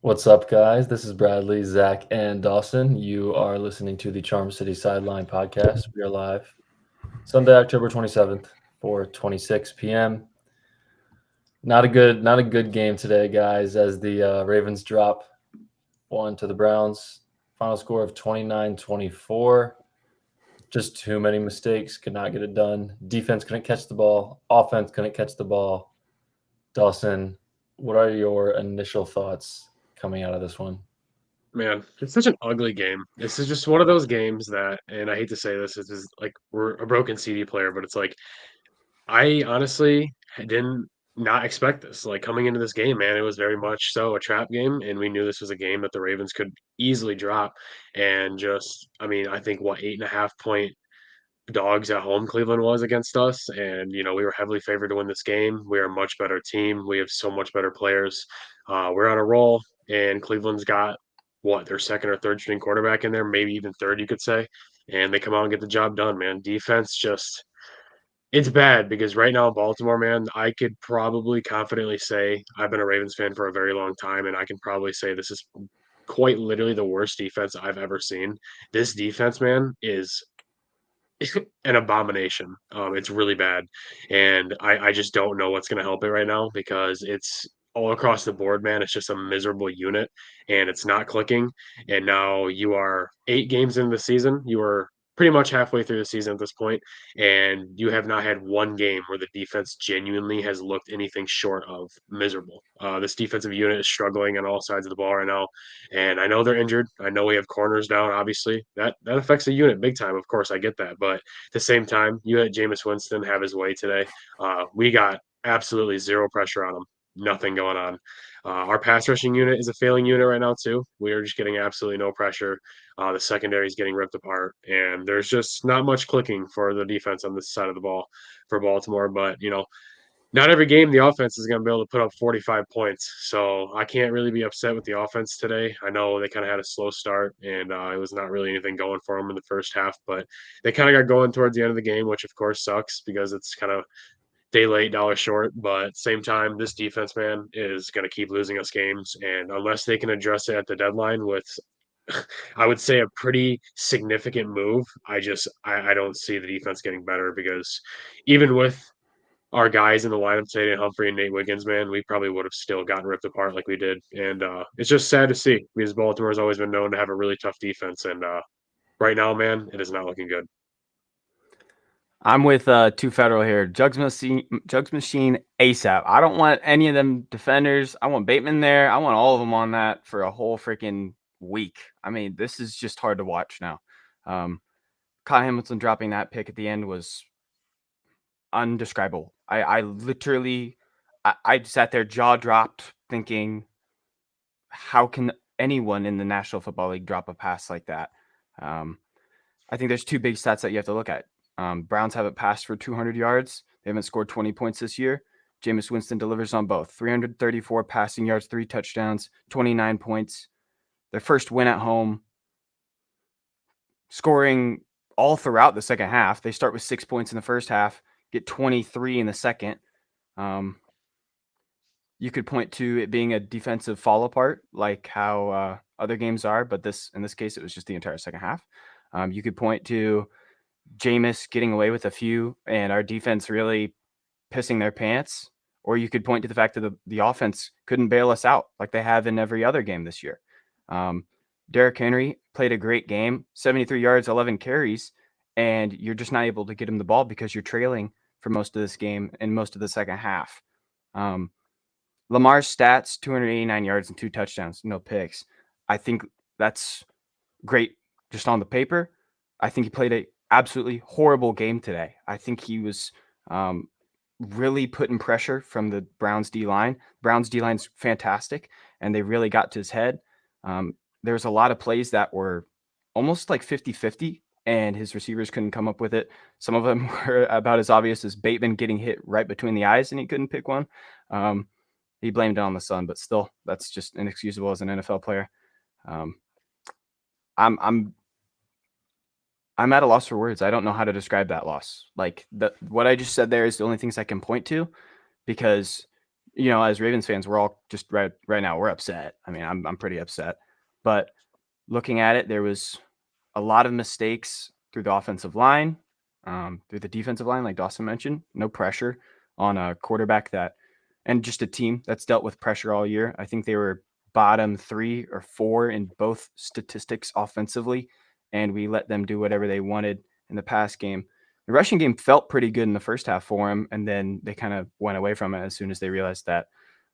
What's up, guys? This is Bradley, Zach, and Dawson. You are listening to the Charm City Sideline podcast. We are live Sunday, October 27th, 4:26 p.m. Not a good game today, guys, as the Ravens drop one to the Browns. Final score of 29-24. Just too many mistakes. Could not get it done. Defense couldn't catch the ball. Offense couldn't catch the ball. Dawson, what are your initial thoughts coming out of this one? Man, it's such an ugly game. This is just one of those games that, and I hate to say this, it's like we're a broken CD player, but it's like I honestly didn't not expect this. Like coming into this game, man, it was very much so a trap game, and we knew this was a game that the Ravens could easily drop. And just, I mean, I think what 8.5 point dogs at home Cleveland was against us, and we were heavily favored to win this game. We are a much better team. We have so much better players. We're on a roll, and Cleveland's got what their second or third string quarterback in there, maybe even third, you could say, and they come out and get the job done. Man, defense just it's bad because right now in Baltimore, man, I could probably confidently say I've been a Ravens fan for a very long time, and I can probably say this is quite literally the worst defense I've ever seen. This defense, man, is an abomination. It's really bad, and I just don't know what's going to help it right now because it's all across the board, man. It's just a miserable unit, and it's not clicking. And now you are 8 games into the season. You are pretty much halfway through the season at this point, and you have not had one game where the defense genuinely has looked anything short of miserable. This defensive unit is struggling on all sides of the ball right now, and I know they're injured. I know we have corners down. Obviously, that affects the unit big time. Of course, I get that, but at the same time, you had Jameis Winston have his way today. We got absolutely zero pressure on him. Nothing going on. Our pass rushing unit is a failing unit right now too. We are just getting absolutely no pressure. The secondary is getting ripped apart, and there's just not much clicking for the defense on this side of the ball for Baltimore. But not every game the offense is going to be able to put up 45 points. So I can't really be upset with the offense today. I know they kind of had a slow start and it was not really anything going for them in the first half, but they kind of got going towards the end of the game, which of course sucks because it's kind of day late, dollar short. But at the same time, this defense, man, is going to keep losing us games. And unless they can address it at the deadline with I would say a pretty significant move. I don't see the defense getting better because even with our guys in the lineup today, Humphrey and Nate Wiggins, man, we probably would have still gotten ripped apart like we did. And it's just sad to see because Baltimore has always been known to have a really tough defense. And right now, man, it is not looking good. I'm with Two Federal here. Jugs Machine ASAP. I don't want any of them defenders. I want Bateman there. I want all of them on that for a whole freaking week. I mean, this is just hard to watch now. Kyle Hamilton dropping that pick at the end was undescribable. I literally, I sat there jaw dropped thinking, how can anyone in the National Football League drop a pass like that? I think there's two big stats that you have to look at. Browns haven't passed for 200 yards. They haven't scored 20 points this year. Jameis Winston delivers on both. 334 passing yards, 3 touchdowns, 29 points. Their first win at home, scoring all throughout the second half. They start with 6 points in the first half, get 23 in the second. You could point to it being a defensive fall apart, like how other games are, but in this case, it was just the entire second half. You could point to Jameis getting away with a few and our defense really pissing their pants, or you could point to the fact that the offense couldn't bail us out like they have in every other game this year. Derrick Henry played a great game, 73 yards, 11 carries, and you're just not able to get him the ball because you're trailing for most of this game and most of the second half. Lamar's stats, 289 yards and 2 touchdowns, no picks. I think that's great just on the paper. I think he played a absolutely horrible game today. I think he was really putting pressure from the Browns D-line. Browns D-line's fantastic, and they really got to his head. There's a lot of plays that were almost like 50-50, and his receivers couldn't come up with it. Some of them were about as obvious as Bateman getting hit right between the eyes, and he couldn't pick one. He blamed it on the sun, but still, that's just inexcusable as an NFL player. I'm at a loss for words. I don't know how to describe that loss. Like what I just said there is the only things I can point to, because as Ravens fans, we're all just right now we're upset. I mean, I'm pretty upset. But looking at it, there was a lot of mistakes through the offensive line, through the defensive line, like Dawson mentioned. No pressure on a quarterback and just a team that's dealt with pressure all year. I think they were bottom 3 or 4 in both statistics offensively, and we let them do whatever they wanted in the pass game. The rushing game felt pretty good in the first half for them, and then they kind of went away from it as soon as they realized that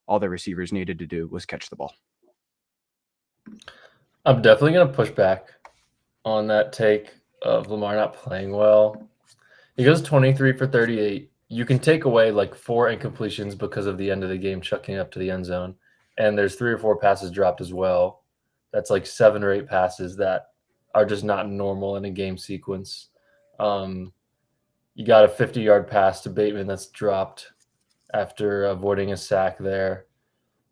all the receivers needed to do was catch the ball. I'm definitely going to push back on that take of Lamar not playing well. He goes 23 for 38. You can take away like 4 incompletions because of the end of the game chucking up to the end zone. And there's 3 or 4 passes dropped as well. That's like 7 or 8 passes that are just not normal in a game sequence. You got a 50-yard pass to Bateman that's dropped after avoiding a sack there.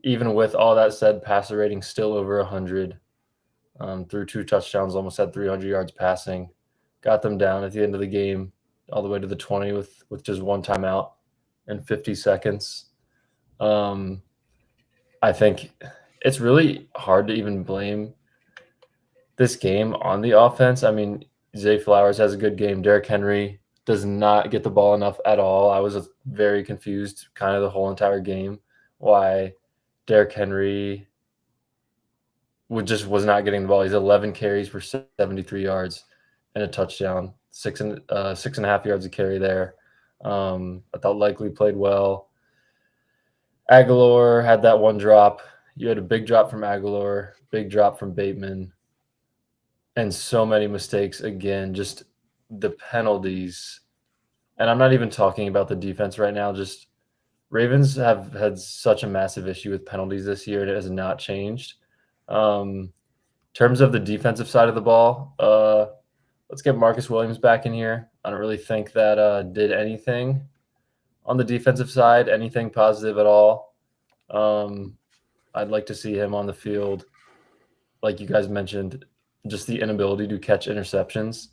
Even with all that said, passer rating still over 100. Threw 2 touchdowns, almost had 300 yards passing. Got them down at the end of the game, all the way to the 20 with just 1 timeout and 50 seconds. I think it's really hard to even blame this game on the offense. I mean, Zay Flowers has a good game. Derrick Henry does not get the ball enough at all. I was very confused kind of the whole entire game why Derrick Henry was not getting the ball. He's 11 carries for 73 yards and a touchdown, 6.5 yards a carry there. I thought Likely played well. Aguilar had that 1 drop. You had a big drop from Aguilar, big drop from Bateman, and so many mistakes again. Just the penalties, and I'm not even talking about the defense right now. Just Ravens have had such a massive issue with penalties this year, and it has not changed. In terms of the defensive side of the ball, let's get Marcus Williams back in here. I don't really think that did anything on the defensive side, anything positive at all. I'd like to see him on the field. Like you guys mentioned, just the inability to catch interceptions.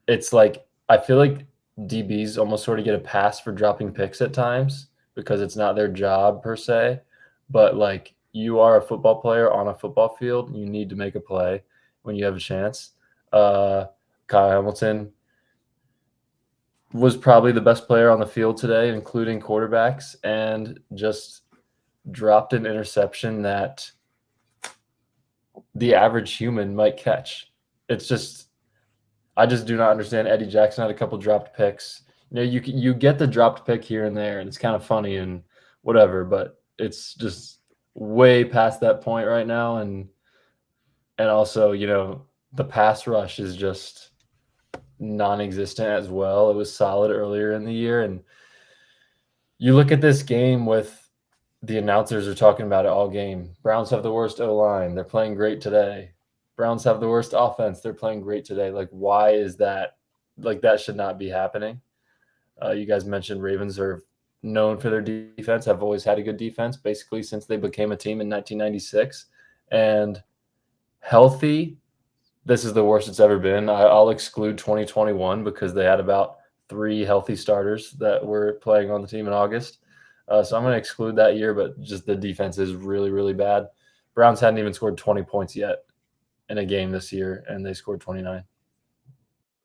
It's like I feel like DBs almost sort of get a pass for dropping picks at times because it's not their job per se. But like you are a football player on a football field, you need to make a play when you have a chance. Kyle Hamilton was probably the best player on the field today, including quarterbacks, and just dropped an interception that the average human might catch. It's just, I just do not understand. Eddie Jackson had a couple dropped picks. You get the dropped pick here and there, and it's kind of funny and whatever, but it's just way past that point right now. And also, the pass rush is just non-existent as well. It was solid earlier in the year, and you look at this game with the announcers are talking about it all game. Browns have the worst O-line. They're playing great today. Browns have the worst offense. They're playing great today. Like, why is that? Like, that should not be happening. You guys mentioned Ravens are known for their defense, have always had a good defense, basically since they became a team in 1996. And healthy, this is the worst it's ever been. I'll exclude 2021 because they had about 3 healthy starters that were playing on the team in August. So I'm going to exclude that year, but just the defense is really, really bad. Browns hadn't even scored 20 points yet in a game this year, and they scored 29.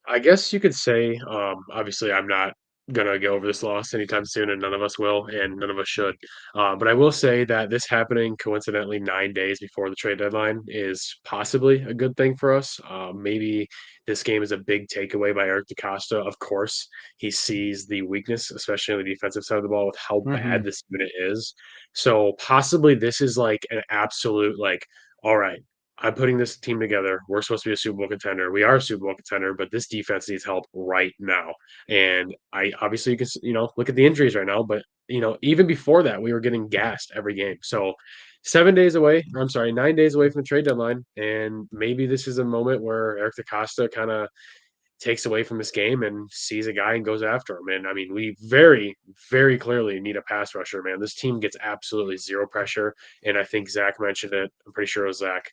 I guess you could say, obviously, I'm not gonna go over this loss anytime soon, and none of us will, and none of us should. But I will say that this happening coincidentally 9 days before the trade deadline is possibly a good thing for us. Maybe this game is a big takeaway by Eric DeCosta. Of course, he sees the weakness, especially on the defensive side of the ball, with how bad this unit is. So possibly this is like an absolute like, all right, I'm putting this team together. We're supposed to be a Super Bowl contender. We are a Super Bowl contender, but this defense needs help right now. And I obviously you can look at the injuries right now, but even before that, we were getting gassed every game. So 7 days away, or I'm sorry, 9 days away from the trade deadline, and maybe this is a moment where Eric DeCosta kind of takes away from this game and sees a guy and goes after him. And I mean, we very, very clearly need a pass rusher, man. This team gets absolutely zero pressure. And I think Zach mentioned it. I'm pretty sure it was Zach.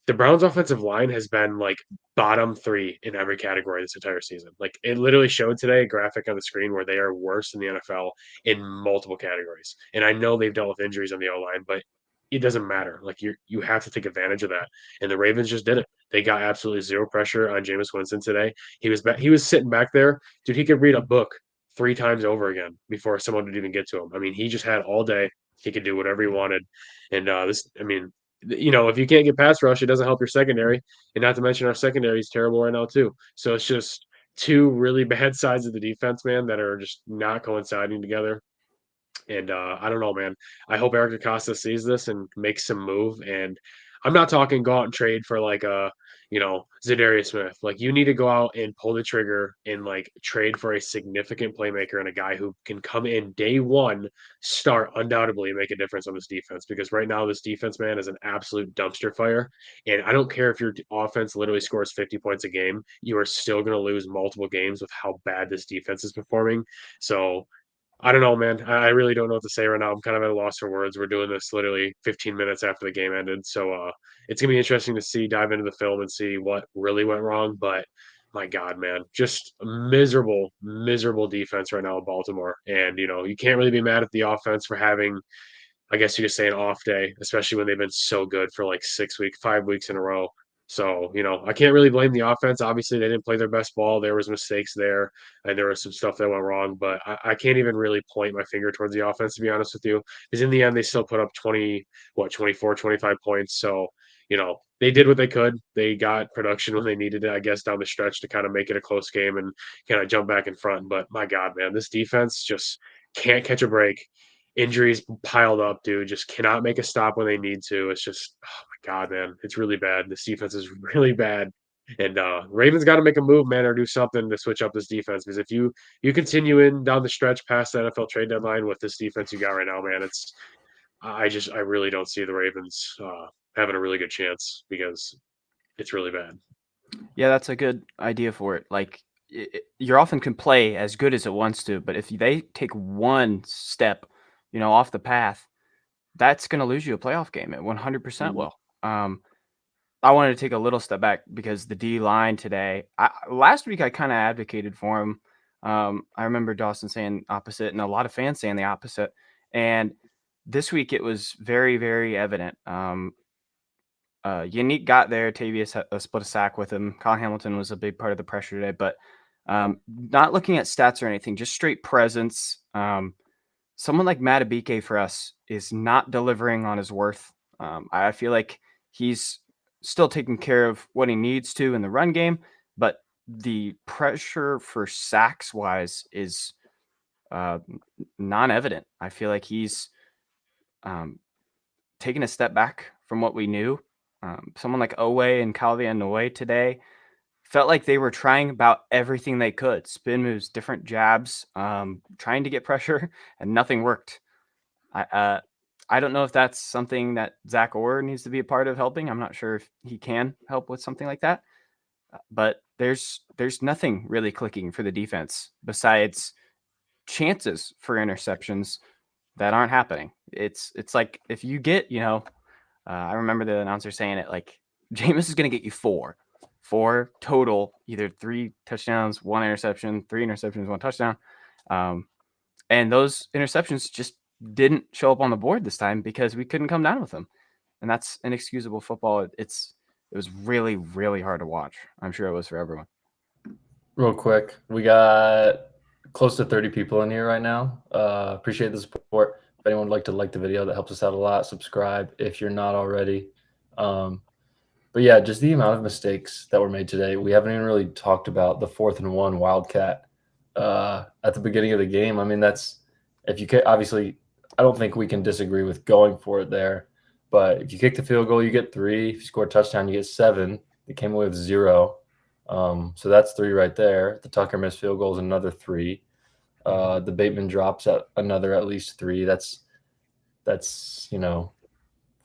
The Browns offensive line has been like bottom 3 in every category this entire season. Like it literally showed today a graphic on the screen where they are worse than the NFL in multiple categories. And I know they've dealt with injuries on the O line, but it doesn't matter. Like you have to take advantage of that. And the Ravens just did it. They got absolutely zero pressure on Jameis Winston today. He was sitting back there, dude. He could read a book 3 times over again before someone would even get to him. I mean, he just had all day. He could do whatever he wanted. And I mean, if you can't get pass rush, it doesn't help your secondary. And not to mention our secondary is terrible right now too. So it's just two really bad sides of the defense, man, that are just not coinciding together. And I don't know, man. I hope Eric Acosta sees this and makes some move. And I'm not talking go out and trade for like Zadarius Smith. Like you need to go out and pull the trigger and like trade for a significant playmaker and a guy who can come in day one, start undoubtedly and make a difference on this defense. Because right now this defense, man, is an absolute dumpster fire. And I don't care if your offense literally scores 50 points a game, you are still going to lose multiple games with how bad this defense is performing. So I don't know, man. I really don't know what to say right now. I'm kind of at a loss for words. We're doing this literally 15 minutes after the game ended. So it's gonna be interesting to dive into the film and see what really went wrong. But my God, man, just a miserable, miserable defense right now in Baltimore. And you can't really be mad at the offense for having, I guess you could say, an off day, especially when they've been so good for like 6 weeks, 5 weeks in a row. So, I can't really blame the offense. Obviously, they didn't play their best ball. There was mistakes there, and there was some stuff that went wrong. But I can't even really point my finger towards the offense, to be honest with you, because in the end, they still put up 24, 25 points. So, they did what they could. They got production when they needed it, I guess, down the stretch to kind of make it a close game and kind of jump back in front. But my God, man, this defense just can't catch a break. Injuries piled up, dude. Just cannot make a stop when they need to. It's just, oh my God, man, it's really bad. This defense is really bad, and Ravens got to make a move, man, or do something to switch up this defense. Because if you continue in down the stretch past the NFL trade deadline with this defense you got right now, man, I really don't see the Ravens having a really good chance because it's really bad. Yeah, that's a good idea for it. Like your offense can play as good as it wants to, but if they take one step, off the path, that's going to lose you a playoff game. It 100% will. I wanted to take a little step back because the D line today, last week I kind of advocated for him. I remember Dawson saying opposite and a lot of fans saying the opposite. And this week it was very, very evident. Yannick got there. Tavius split a sack with him. Colin Hamilton was a big part of the pressure today, but not looking at stats or anything, just straight presence. Someone like Matabike for us is not delivering on his worth. I feel like he's still taking care of what he needs to in the run game, but the pressure for sacks wise is non-evident. I feel like he's taken a step back from what we knew. Someone like Owe and Calvin Noe today felt like they were trying about everything they could. Spin moves, different jabs, trying to get pressure, and nothing worked. I don't know if that's something that Zach Orr needs to be a part of helping. I'm not sure if he can help with something like that. But there's nothing really clicking for the defense besides chances for interceptions that aren't happening. It's like if you get, I remember the announcer saying it like Jameis is going to get you four total, either 3 touchdowns, 1 interception, 3 interceptions, 1 touchdown. And those interceptions just didn't show up on the board this time because we couldn't come down with them. And that's inexcusable football. It was really, really hard to watch. I'm sure it was for everyone. Real quick, we got close to 30 people in here right now. Appreciate the support. If anyone would like to like the video, that helps us out a lot. Subscribe if you're not already. But yeah, just the amount of mistakes that were made today. We haven't even really talked about the 4th and 1 Wildcat at the beginning of the game. I mean, that's if you can, obviously, I don't think we can disagree with going for it there. But if you kick the field goal, you get 3. If you score a touchdown, you get 7. They came away with 0. So that's 3 right there. The Tucker missed field goal is another 3. The Bateman drops at another at least 3. That's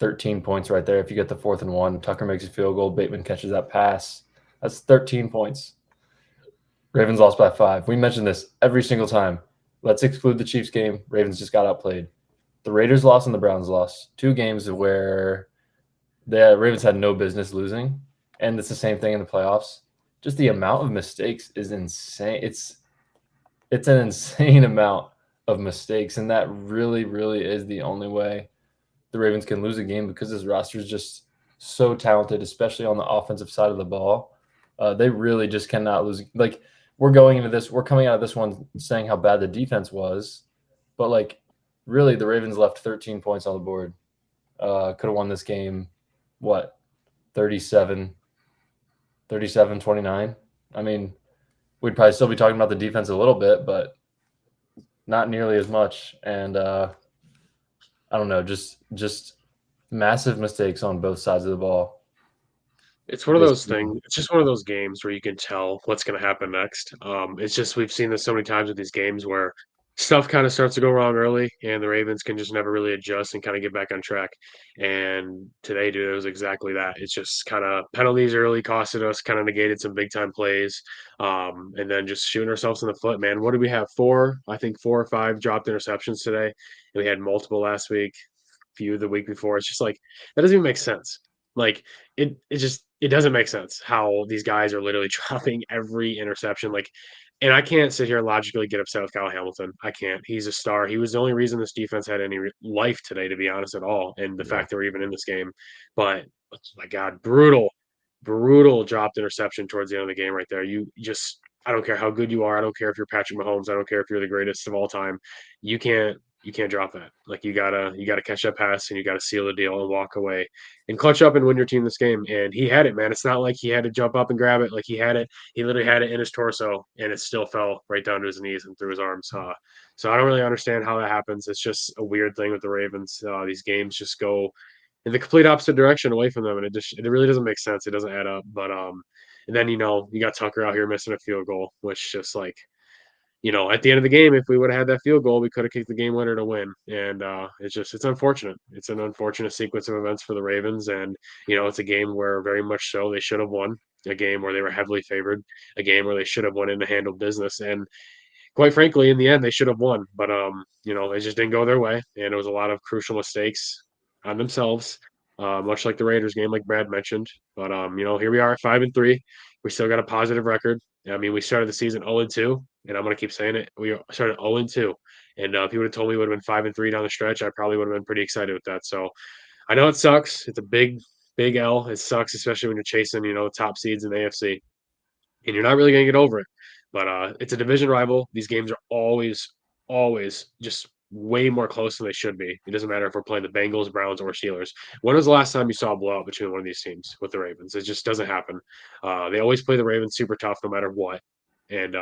13 points right there. If you get the 4th and 1, Tucker makes a field goal, Bateman catches that pass. That's 13 points. Ravens lost by 5. We mentioned this every single time. Let's exclude the Chiefs game. Ravens just got outplayed. The Raiders lost and the Browns lost. 2 games where the Ravens had no business losing, and it's the same thing in the playoffs. Just the amount of mistakes is insane. It's an insane amount of mistakes, and that really, really is the only way the Ravens can lose a game because this roster is just so talented, especially on the offensive side of the ball. They really just cannot lose. Like, we're coming out of this one saying how bad the defense was, but like, really, the Ravens left 13 points on the board. Could have won this game, what, 37-29? I mean, we'd probably still be talking about the defense a little bit, but not nearly as much. And I don't know, just massive mistakes on both sides of the ball. It's one of those things. It's just one of those games where you can tell what's going to happen next. It's just we've seen this so many times with these games where stuff kind of starts to go wrong early, and the Ravens can just never really adjust and kind of get back on track. And today, dude, it was exactly that. It's just kind of penalties early costed us, kind of negated some big time plays, and then just shooting ourselves in the foot. Man, what did we have? I think 4 or 5 dropped interceptions today, and we had multiple last week, few the week before. It's just like that doesn't even make sense. Like it doesn't make sense how these guys are literally dropping every interception. Like, and I can't sit here and logically get upset with Kyle Hamilton. I can't. He's a star. He was the only reason this defense had any life today, to be honest, at all. And the fact that we're even in this game, but my God, brutal dropped interception towards the end of the game right there. You just, I don't care how good you are. I don't care if you're Patrick Mahomes. I don't care if you're the greatest of all time. You can't drop that. Like you gotta catch that pass and you gotta seal the deal and walk away and clutch up and win your team this game. And he had it, man. It's not like he had to jump up and grab it. Like he had it. He literally had it in his torso and it still fell right down to his knees and through his arms. So I don't really understand how that happens. It's just a weird thing with the Ravens. These games just go in the complete opposite direction away from them, and it really doesn't make sense. It doesn't add up. But and then you got Tucker out here missing a field goal, which just like at the end of the game, if we would have had that field goal, we could have kicked the game winner to win. And it's unfortunate. It's an unfortunate sequence of events for the Ravens. And, it's a game where very much so they should have won, a game where they were heavily favored, a game where they should have won in to handle business. And quite frankly, in the end, they should have won. But, it just didn't go their way. And it was a lot of crucial mistakes on themselves, much like the Raiders game, like Brad mentioned. But, here we are at 5-3. We still got a positive record. I mean, we started the season 0-2, and I'm going to keep saying it. We started 0-2. And if you would have told me we would have been 5-3 down the stretch, I probably would have been pretty excited with that. So I know it sucks. It's a big, big L. It sucks, especially when you're chasing, the top seeds in the AFC, and you're not really going to get over it. But it's a division rival. These games are always just way more close than they should be. It doesn't matter if we're playing the Bengals, Browns, or Steelers. When was the last time you saw a blowout between one of these teams with the Ravens? It just doesn't happen. They always play the Ravens super tough no matter what. And,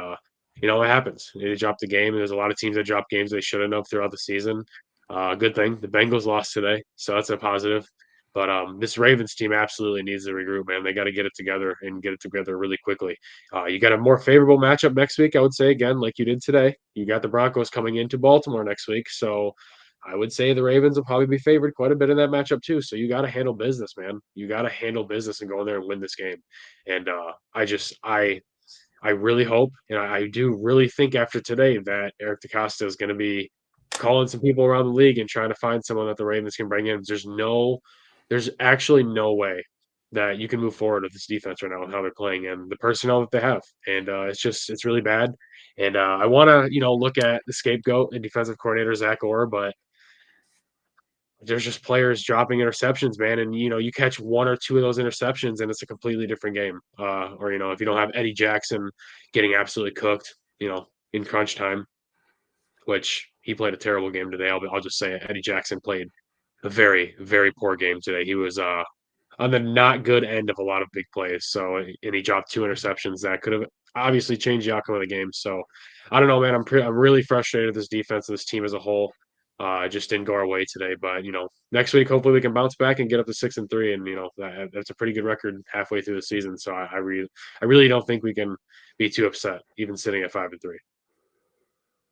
it happens. They drop the game. There's a lot of teams that drop games they shouldn't have throughout the season. Good thing. The Bengals lost today, so that's a positive. But this Ravens team absolutely needs to regroup, man. They got to get it together and get it together really quickly. You got a more favorable matchup next week, I would say, again, like you did today. You got the Broncos coming into Baltimore next week. So I would say the Ravens will probably be favored quite a bit in that matchup, too. So you got to handle business, man. You got to handle business and go in there and win this game. And I really hope, and I do really think after today that Eric DeCosta is going to be calling some people around the league and trying to find someone that the Ravens can bring in. There's actually no way that you can move forward with this defense right now and how they're playing and the personnel that they have. And it's really bad. And I want to, look at the scapegoat and defensive coordinator Zach Orr, but there's just players dropping interceptions, man. And, you catch 1 or 2 of those interceptions and it's a completely different game. Or, if you don't have Eddie Jackson getting absolutely cooked, in crunch time, which he played a terrible game today. I'll just say it. Eddie Jackson played a very, very poor game today. He was on the not good end of a lot of big plays. So, and he dropped 2 interceptions that could have obviously changed the outcome of the game. So, I don't know, man. I'm really frustrated with this defense and this team as a whole. Just didn't go our way today, but next week hopefully we can bounce back and get up to 6-3, and that's a pretty good record halfway through the season. So I really don't think we can be too upset even sitting at 5-3.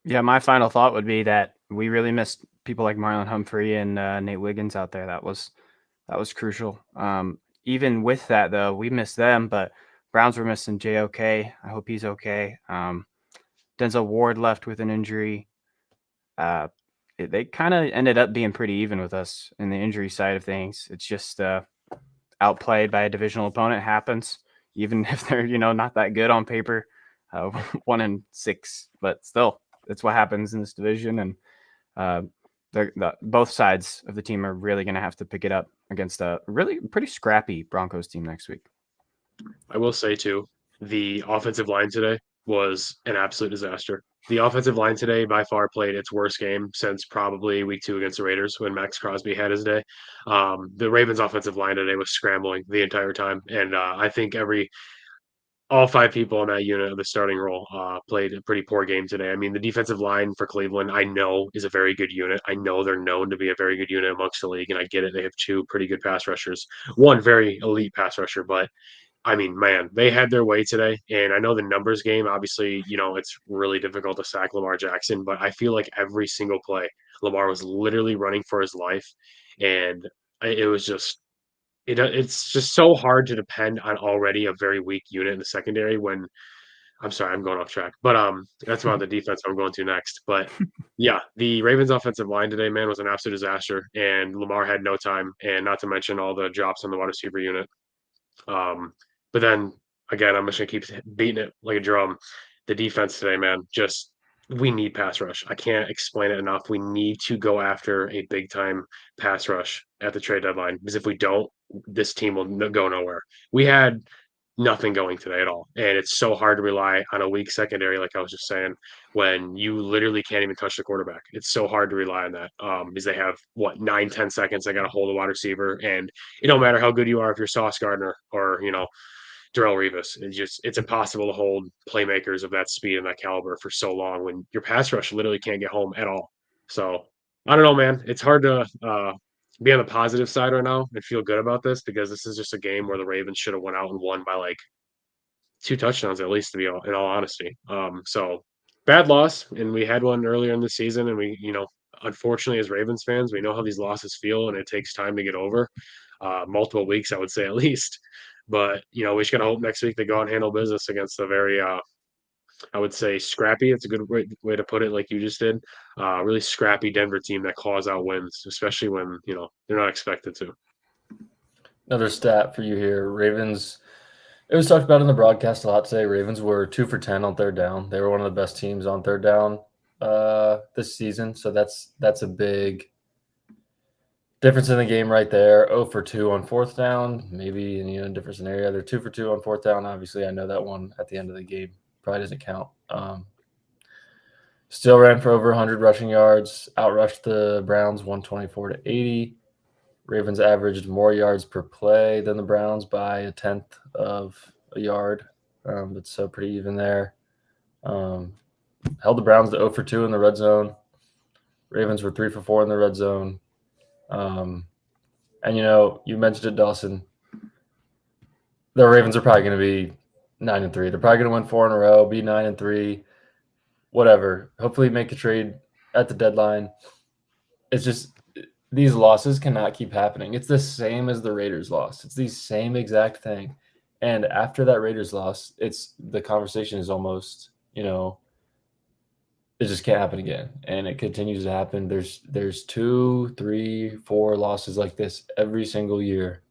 Yeah, my final thought would be that we really missed people like Marlon Humphrey and Nate Wiggins out there. That was crucial. Even with that, though, we missed them, but Browns were missing JOK. I hope he's okay. Denzel Ward left with an injury. They kind of ended up being pretty even with us in the injury side of things. It's just outplayed by a divisional opponent happens, even if they're not that good on paper. 1-6, but still, that's what happens in this division, and both sides of the team are really going to have to pick it up against a really pretty scrappy Broncos team next week. I will say too, the offensive line today was an absolute disaster. The offensive line today by far played its worst game since probably week 2 against the Raiders when Max Crosby had his day. The Ravens offensive line today was scrambling the entire time. And I think all 5 people in that unit of the starting role played a pretty poor game today. I mean, the defensive line for Cleveland, I know, is a very good unit. I know they're known to be a very good unit amongst the league, and I get it. They have 2 pretty good pass rushers, one very elite pass rusher, but I mean, man, they had their way today. And I know the numbers game, obviously, it's really difficult to sack Lamar Jackson, but I feel like every single play, Lamar was literally running for his life. And it was just, it's just so hard to depend on already a very weak unit in the secondary when I'm sorry, I'm going off track, but that's about the defense I'm going to next. But yeah, the Ravens offensive line today, man, was an absolute disaster, and Lamar had no time, and not to mention all the drops on the wide receiver unit. But then again, I'm just gonna keep beating it like a drum. The defense today, man, just we need pass rush. I can't explain it enough. We need to go after a big time pass rush at the trade deadline because if we don't, this team will go nowhere. We had nothing going today at all, and it's so hard to rely on a weak secondary, like I was just saying, when you literally can't even touch the quarterback. It's so hard to rely on that because they have what 9-10 seconds. They got to hold a wide receiver, and it don't matter how good you are if you're Sauce Gardner or Darrelle Revis. It's impossible to hold playmakers of that speed and that caliber for so long when your pass rush literally can't get home at all. So I don't know, man. It's hard to be on the positive side right now and feel good about this because this is just a game where the Ravens should have went out and won by like 2 touchdowns at least, to be in all honesty. So bad loss, and we had one earlier in the season, and we, unfortunately as Ravens fans, we know how these losses feel, and it takes time to get over. Multiple weeks, I would say at least. But we just gotta hope next week they go out and handle business against a very, I would say, scrappy. It's a good way to put it, like you just did. Really scrappy Denver team that claws out wins, especially when they're not expected to. Another stat for you here: Ravens. It was talked about in the broadcast a lot today. Ravens were 2 for 10 on third down. They were one of the best teams on third down this season. So that's a big difference in the game right there. 0 for 2 on fourth down, maybe in a different scenario. They're 2 for 2 on fourth down. Obviously, I know that one at the end of the game probably doesn't count. Still ran for over 100 rushing yards, outrushed the Browns 124-80. Ravens averaged more yards per play than the Browns by 1/10 of a yard. But so pretty even there. Held the Browns to 0 for 2 in the red zone. Ravens were 3 for 4 in the red zone. And you mentioned it, Dawson. The Ravens are probably going to be 9-3. They're probably going to win 4 in a row, be 9-3, whatever. Hopefully make a trade at the deadline. It's just these losses cannot keep happening. It's the same as the Raiders loss. It's the same exact thing. And after that Raiders loss, the conversation is almost, it just can't happen again. And it continues to happen. There's 2, 3, 4 losses like this every single year.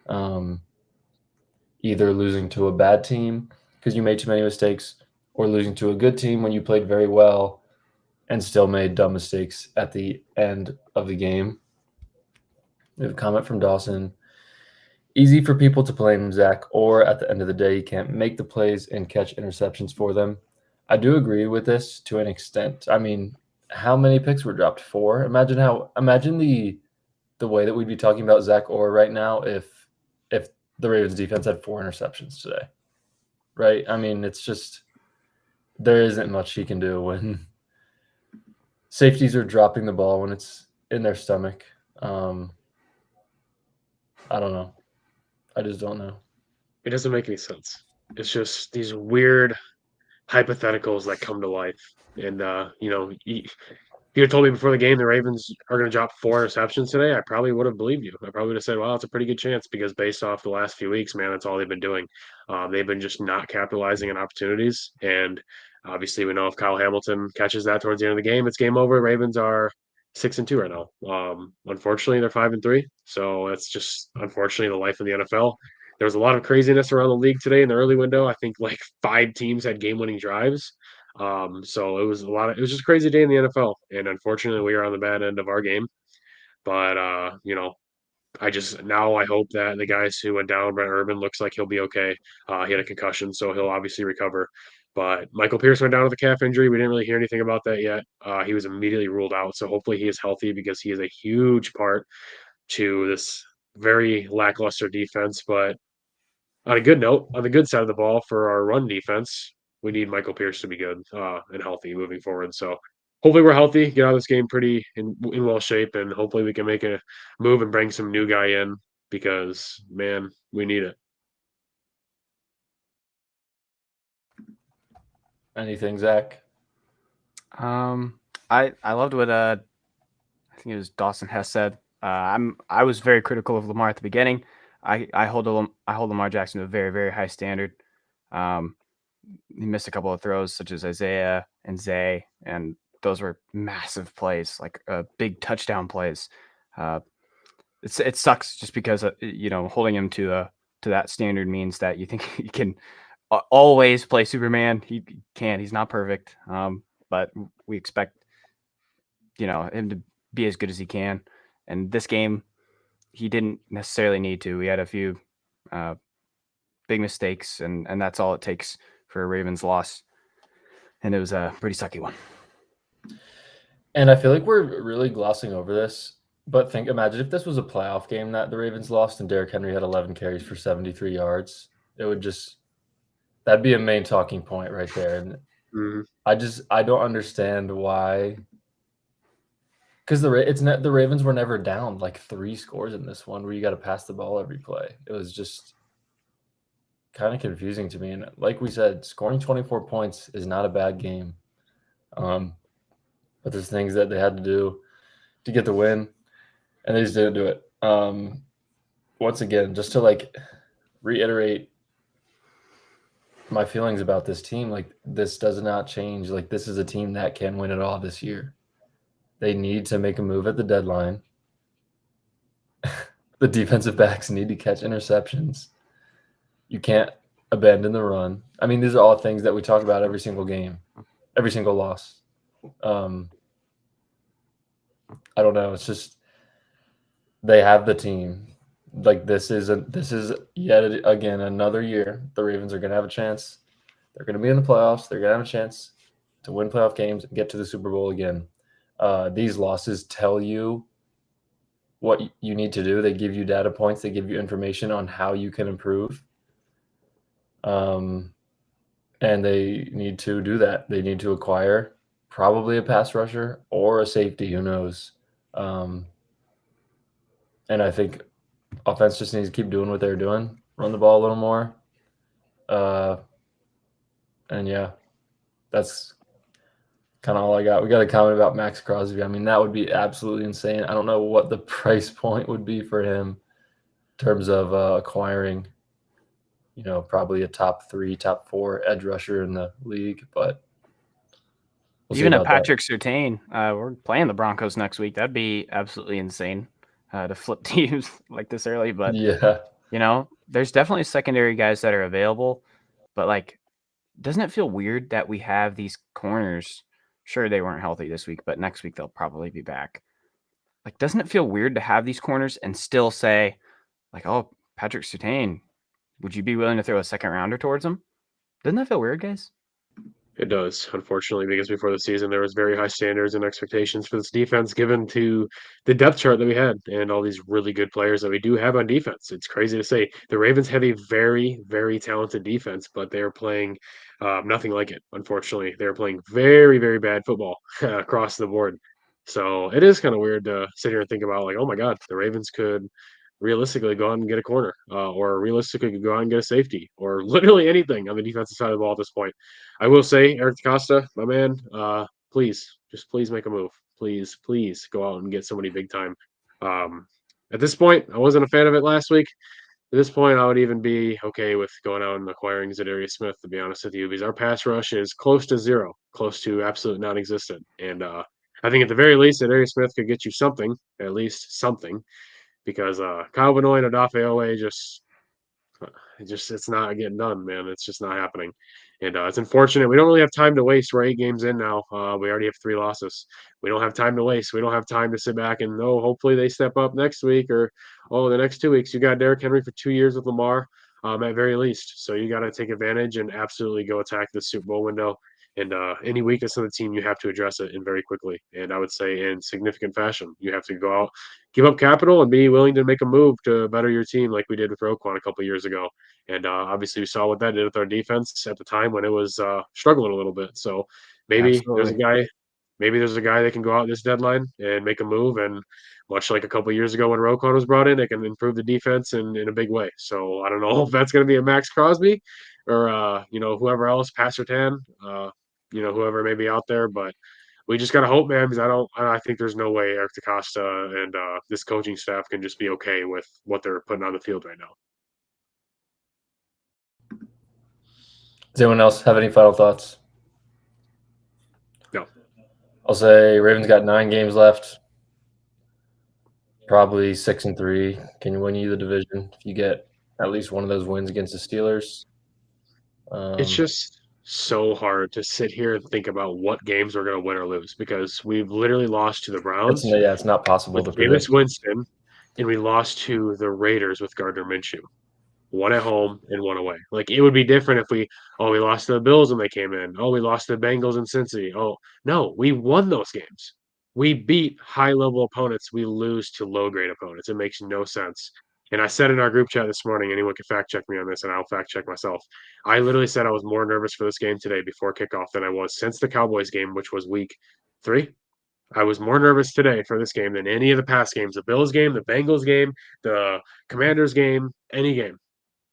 Either losing to a bad team because you made too many mistakes, or losing to a good team when you played very well and still made dumb mistakes at the end of the game. We have a comment from Dawson. Easy for people to blame Zach, or at the end of the day, you can't make the plays and catch interceptions for them. I do agree with this to an extent. I mean, how many picks were dropped? 4? Imagine the way that we'd be talking about Zach Orr right now if the Ravens defense had 4 interceptions today, right? I mean, it's just there isn't much he can do when safeties are dropping the ball when it's in their stomach. I don't know. I just don't know. It doesn't make any sense. It's just these weird hypotheticals that come to life. And, you had told me before the game the Ravens are going to drop 4 interceptions today, I probably would have believed you. I probably would have said, "Well, it's a pretty good chance," because based off the last few weeks, man, that's all they've been doing. They've been just not capitalizing on opportunities, and obviously, we know if Kyle Hamilton catches that towards the end of the game, it's game over. Ravens are 6-2 right now. Unfortunately, they're 5-3, so that's just unfortunately the life of the NFL. There was a lot of craziness around the league today in the early window. I think like 5 teams had game-winning drives. So it was just a crazy day in the NFL, and unfortunately, we are on the bad end of our game. But I hope that the guys who went down, Brent Urban, looks like he'll be okay. He had a concussion, so he'll obviously recover. But Michael Pierce went down with a calf injury. We didn't really hear anything about that yet. He was immediately ruled out, so hopefully he is healthy because he is a huge part to this very lackluster defense. But on a good note, on the good side of the ball for our run defense, we need Michael Pierce to be good and healthy moving forward. So hopefully we're healthy, get out of this game pretty in well shape, and hopefully we can make a move and bring some new guy in because man, we need it. Anything, Zach? I loved what I think it was Dawson Hess said. I was very critical of Lamar at the beginning. I hold Lamar Jackson to a very, very high standard. He missed a couple of throws, such as Isaiah and Zay, and those were massive plays, like big touchdown plays. It sucks just because holding him to that standard means that you think he can always play Superman. He can't. He's not perfect. But we expect him to be as good as he can. And this game, he didn't necessarily need to. We had a few big mistakes, and that's all it takes for a Ravens loss. And it was a pretty sucky one. And I feel like we're really glossing over this, but imagine if this was a playoff game that the Ravens lost and Derrick Henry had 11 carries for 73 yards. That'd be a main talking point right there. And I don't understand why. Because the Ravens were never down like 3 scores in this one where you got to pass the ball every play. It was just kind of confusing to me. And like we said, scoring 24 points is not a bad game. But there's things that they had to do to get the win, and they just didn't do it. Once again, just to reiterate my feelings about this team, this does not change. This is a team that can win it all this year. They need to make a move at the deadline. The defensive backs need to catch interceptions. You can't abandon the run. I mean, these are all things that we talk about every single game, every single loss. I don't know. It's just they have the team. This is yet again another year. The Ravens are going to have a chance. They're going to be in the playoffs. They're going to have a chance to win playoff games and get to the Super Bowl again. These losses tell you what you need to do. They give you data points. They give you information on how you can improve. And they need to do that. They need to acquire probably a pass rusher or a safety. Who knows? And I think offense just needs to keep doing what they're doing, run the ball a little more. And yeah, that's kind of all I got. We got a comment about Max Crosby. I mean, that would be absolutely insane. I don't know what the price point would be for him in terms of acquiring, probably a top 3, top 4 edge rusher in the league, but even a Patrick Surtain. We're playing the Broncos next week. That'd be absolutely insane to flip teams like this early. But yeah, there's definitely secondary guys that are available. But doesn't it feel weird that we have these corners? Sure, they weren't healthy this week, but next week they'll probably be back. Doesn't it feel weird to have these corners and still say, oh, Patrick Surtain, would you be willing to throw a second rounder towards him? Doesn't that feel weird, guys? It does, unfortunately, because before the season there was very high standards and expectations for this defense given to the depth chart that we had and all these really good players that we do have on defense. It's crazy to say. The Ravens have a very, very talented defense, but they are playing nothing like it, unfortunately. They're playing very, very bad football across the board. So it is kind of weird to sit here and think about, oh my God, the Ravens could realistically go out and get a corner, or realistically go out and get a safety, or literally anything on the defensive side of the ball at this point. I will say, Eric DaCosta, my man, please make a move. please, please go out and get somebody big time. At this point, I wasn't a fan of it last week. At this point, I would even be okay with going out and acquiring Zadarius Smith, to be honest with you, because our pass rush is close to zero, close to absolute non-existent. And I think at the very least, Zadarius Smith could get you something, at least something, because Kyle Benoit and Odafe Oweh it's not getting done, man. It's just not happening. And it's unfortunate. We don't really have time to waste. We're 8 games in now. We already have 3 losses. We don't have time to waste. We don't have time to sit back and, hopefully they step up next week or, the next 2 weeks. You got Derrick Henry for 2 years with Lamar, at very least. So you got to take advantage and absolutely go attack the Super Bowl window. And any weakness on the team, you have to address it and very quickly. And I would say in significant fashion. You have to go out, give up capital, and be willing to make a move to better your team like we did with Roquan a couple of years ago. And obviously, we saw what that did with our defense at the time when it was struggling a little bit. So maybe there's a guy that can go out this deadline and make a move. And much like a couple of years ago when Roquan was brought in, it can improve the defense in a big way. So I don't know if that's going to be a Max Crosby or whoever else, Pastertan, whoever may be out there, but. We just gotta hope, man, because I think there's no way Eric DeCosta and this coaching staff can just be okay with what they're putting on the field right now. Does anyone else have any final thoughts? No. I'll say Ravens got 9 games left. Probably 6-3. Can you win you the division if you get at least one of those wins against the Steelers? It's just so hard to sit here and think about what games we're going to win or lose because we've literally lost to the Browns. It's not possible to predict. Jameis Winston, and we lost to the Raiders with Gardner Minshew. One at home and one away. Like it would be different if we lost to the Bills when they came in. We lost to the Bengals in Cincy. No, we won those games. We beat high-level opponents. We lose to low-grade opponents. It makes no sense. And I said in our group chat this morning, anyone can fact check me on this, and I'll fact check myself. I literally said I was more nervous for this game today before kickoff than I was since the Cowboys game, which was week 3. I was more nervous today for this game than any of the past games. The Bills game, the Bengals game, the Commanders game, any game.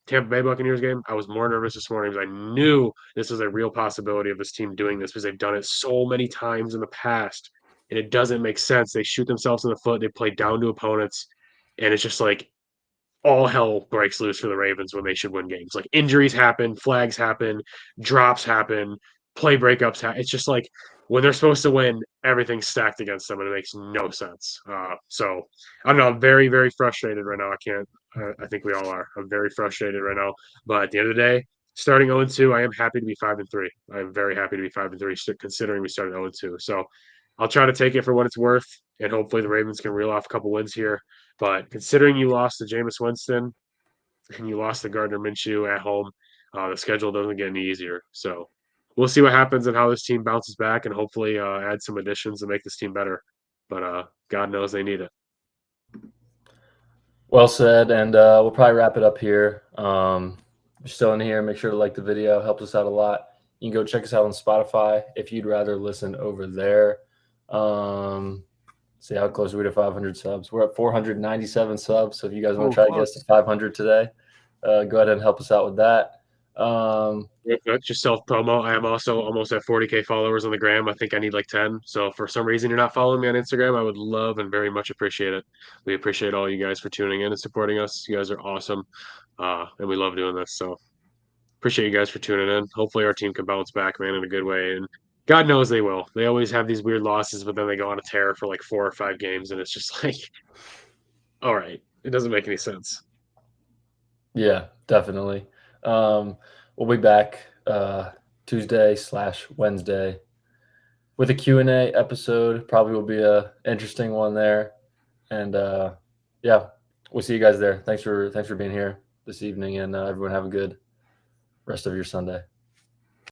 Tampa Bay Buccaneers game, I was more nervous this morning because I knew this was a real possibility of this team doing this because they've done it so many times in the past. And it doesn't make sense. They shoot themselves in the foot. They play down to opponents. And it's just like all hell breaks loose for the Ravens when they should win games. Like injuries happen, flags happen, drops happen, play breakups happen. It's just like when they're supposed to win, everything's stacked against them, and it makes no sense. So I don't know. I'm very, very frustrated right now. I think we all are. I'm very frustrated right now. But at the end of the day, starting 0-2, I am happy to be 5-3. I'm very happy to be 5-3, considering we started 0-2. So I'll try to take it for what it's worth, and hopefully the Ravens can reel off a couple wins here. But considering you lost to Jameis Winston and you lost to Gardner Minshew at home, the schedule doesn't get any easier. So we'll see what happens and how this team bounces back, and hopefully add some additions to make this team better. But God knows they need it. Well said, and we'll probably wrap it up here. If you're still in here, make sure to like the video. It helps us out a lot. You can go check us out on Spotify if you'd rather listen over there. See how close are we to 500 subs. We're at 497 subs, so if you guys want to try to get us to 500 today, go ahead and help us out with that. Just self-promo. I am also almost at 40K followers on the gram. I think I need like 10. So if for some reason you're not following me on Instagram, I would love and very much appreciate it. We appreciate all you guys for tuning in and supporting us. You guys are awesome, and we love doing this. So appreciate you guys for tuning in. Hopefully our team can bounce back, man, in a good way. And God knows they will. They always have these weird losses, but then they go on a tear for like 4 or 5 games, and it's just like, all right, it doesn't make any sense. Yeah, definitely. We'll be back Tuesday/Wednesday with a Q&A episode. Probably will be a interesting one there. And yeah, we'll see you guys there. Thanks for being here this evening, and everyone have a good rest of your Sunday.